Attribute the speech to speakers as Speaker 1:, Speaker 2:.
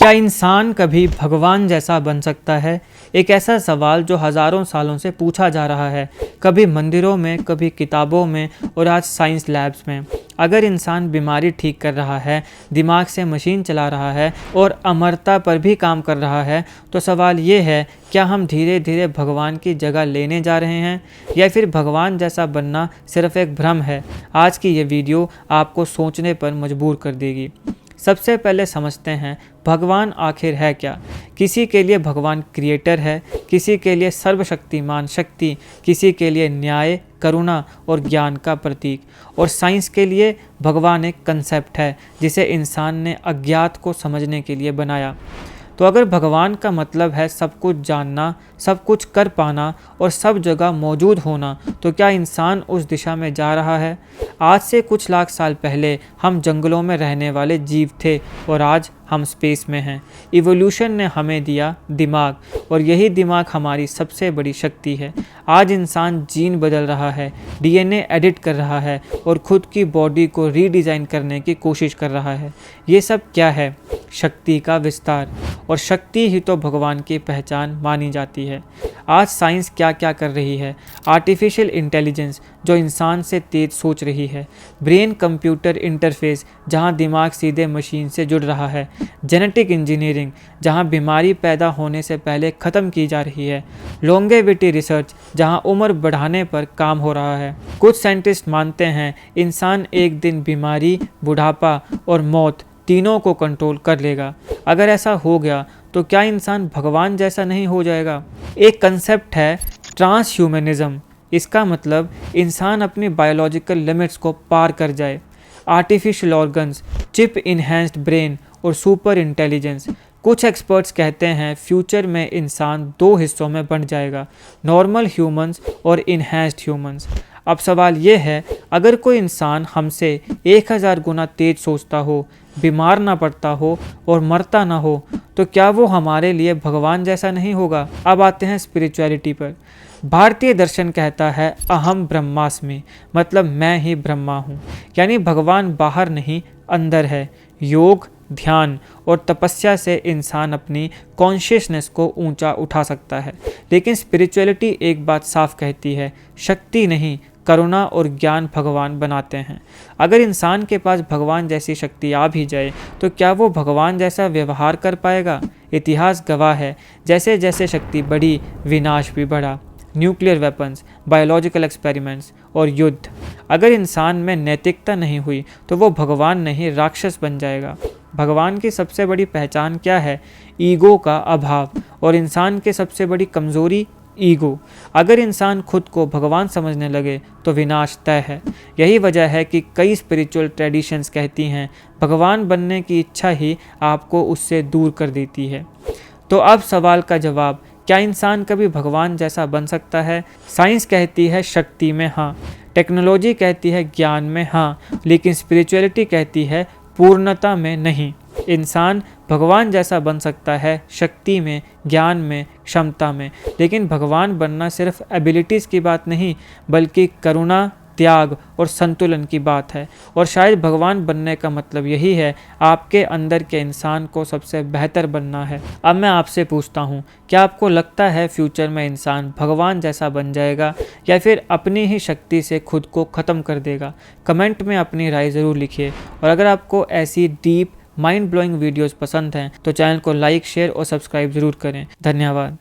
Speaker 1: क्या इंसान कभी भगवान जैसा बन सकता है? एक ऐसा सवाल जो हज़ारों सालों से पूछा जा रहा है, कभी मंदिरों में, कभी किताबों में और आज साइंस लैब्स में। अगर इंसान बीमारी ठीक कर रहा है, दिमाग से मशीन चला रहा है और अमरता पर भी काम कर रहा है, तो सवाल ये है, क्या हम धीरे धीरे भगवान की जगह लेने जा रहे हैं या फिर भगवान जैसा बनना सिर्फ एक भ्रम है? आज की ये वीडियो आपको सोचने पर मजबूर कर देगी। सबसे पहले समझते हैं भगवान आखिर है क्या। किसी के लिए भगवान क्रिएटर है, किसी के लिए सर्वशक्तिमान शक्ति, किसी के लिए न्याय, करुणा और ज्ञान का प्रतीक, और साइंस के लिए भगवान एक कंसेप्ट है जिसे इंसान ने अज्ञात को समझने के लिए बनाया। तो अगर भगवान का मतलब है सब कुछ जानना, सब कुछ कर पाना और सब जगह मौजूद होना, तो क्या इंसान उस दिशा में जा रहा है? आज से कुछ लाख साल पहले हम जंगलों में रहने वाले जीव थे और आज हम स्पेस में हैं। इवोल्यूशन ने हमें दिया दिमाग और यही दिमाग हमारी सबसे बड़ी शक्ति है। आज इंसान जीन बदल रहा है, डीएनए एडिट कर रहा है और खुद की बॉडी को रीडिज़ाइन करने की कोशिश कर रहा है। ये सब क्या है? शक्ति का विस्तार, और शक्ति ही तो भगवान की पहचान मानी जाती है। आज साइंस क्या क्या कर रही है। आर्टिफिशियल इंटेलिजेंस जो इंसान से तेज सोच रही है, ब्रेन कंप्यूटर इंटरफेस जहां दिमाग सीधे मशीन से जुड़ रहा है, जेनेटिक इंजीनियरिंग जहां बीमारी पैदा होने से पहले ख़त्म की जा रही है, लॉन्गेविटी रिसर्च जहां उम्र बढ़ाने पर काम हो रहा है। कुछ साइंटिस्ट मानते हैं इंसान एक दिन बीमारी, बुढ़ापा और मौत तीनों को कंट्रोल कर लेगा। अगर ऐसा हो गया तो क्या इंसान भगवान जैसा नहीं हो जाएगा? एक कंसेप्ट है ट्रांसह्यूमनिज्म। इसका मतलब इंसान अपनी बायोलॉजिकल लिमिट्स को पार कर जाए। Artificial organs, chip enhanced brain और सुपर इंटेलिजेंस। कुछ एक्सपर्ट्स कहते हैं फ्यूचर में इंसान दो हिस्सों में बंट जाएगा, नॉर्मल ह्यूमंस और इन्हेंस्ड ह्यूमंस। अब सवाल ये है, अगर कोई इंसान हमसे 1000 गुना तेज सोचता हो, बीमार ना पड़ता हो और मरता ना हो, तो क्या वो हमारे लिए भगवान जैसा नहीं होगा? अब आते हैं स्पिरिचुअलिटी पर। भारतीय दर्शन कहता है अहम ब्रह्मास्मि, मतलब मैं ही ब्रह्मा हूँ। यानी भगवान बाहर नहीं, अंदर है। योग, ध्यान और तपस्या से इंसान अपनी कॉन्शियसनेस को ऊंचा उठा सकता है। लेकिन स्पिरिचुअलिटी एक बात साफ कहती है, शक्ति नहीं, करुणा और ज्ञान भगवान बनाते हैं। अगर इंसान के पास भगवान जैसी शक्ति आ भी जाए तो क्या वो भगवान जैसा व्यवहार कर पाएगा? इतिहास गवाह है, जैसे जैसे शक्ति बढ़ी, विनाश भी बढ़ा। न्यूक्लियर वेपन्स, बायोलॉजिकल एक्सपेरिमेंट्स और युद्ध। अगर इंसान में नैतिकता नहीं हुई तो वो भगवान नहीं, राक्षस बन जाएगा। भगवान की सबसे बड़ी पहचान क्या है? ईगो का अभाव, और इंसान की सबसे बड़ी कमज़ोरी ईगो। अगर इंसान खुद को भगवान समझने लगे तो विनाश तय है। यही वजह है कि कई स्पिरिचुअल ट्रेडिशंस कहती हैं भगवान बनने की इच्छा ही आपको उससे दूर कर देती है। तो अब सवाल का जवाब, क्या इंसान कभी भगवान जैसा बन सकता है? साइंस कहती है शक्ति में हाँ, टेक्नोलॉजी कहती है ज्ञान में हाँ, लेकिन स्पिरिचुअलिटी कहती है पूर्णता में नहीं। इंसान भगवान जैसा बन सकता है शक्ति में, ज्ञान में, क्षमता में, लेकिन भगवान बनना सिर्फ एबिलिटीज़ की बात नहीं, बल्कि करुणा, त्याग और संतुलन की बात है। और शायद भगवान बनने का मतलब यही है, आपके अंदर के इंसान को सबसे बेहतर बनना है। अब मैं आपसे पूछता हूँ, क्या आपको लगता है फ्यूचर में इंसान भगवान जैसा बन जाएगा या फिर अपनी ही शक्ति से खुद को ख़त्म कर देगा? कमेंट में अपनी राय ज़रूर लिखिए। और अगर आपको ऐसी डीप माइंड ब्लोइंग वीडियोज़ पसंद हैं तो चैनल को लाइक, शेयर और सब्सक्राइब ज़रूर करें। धन्यवाद।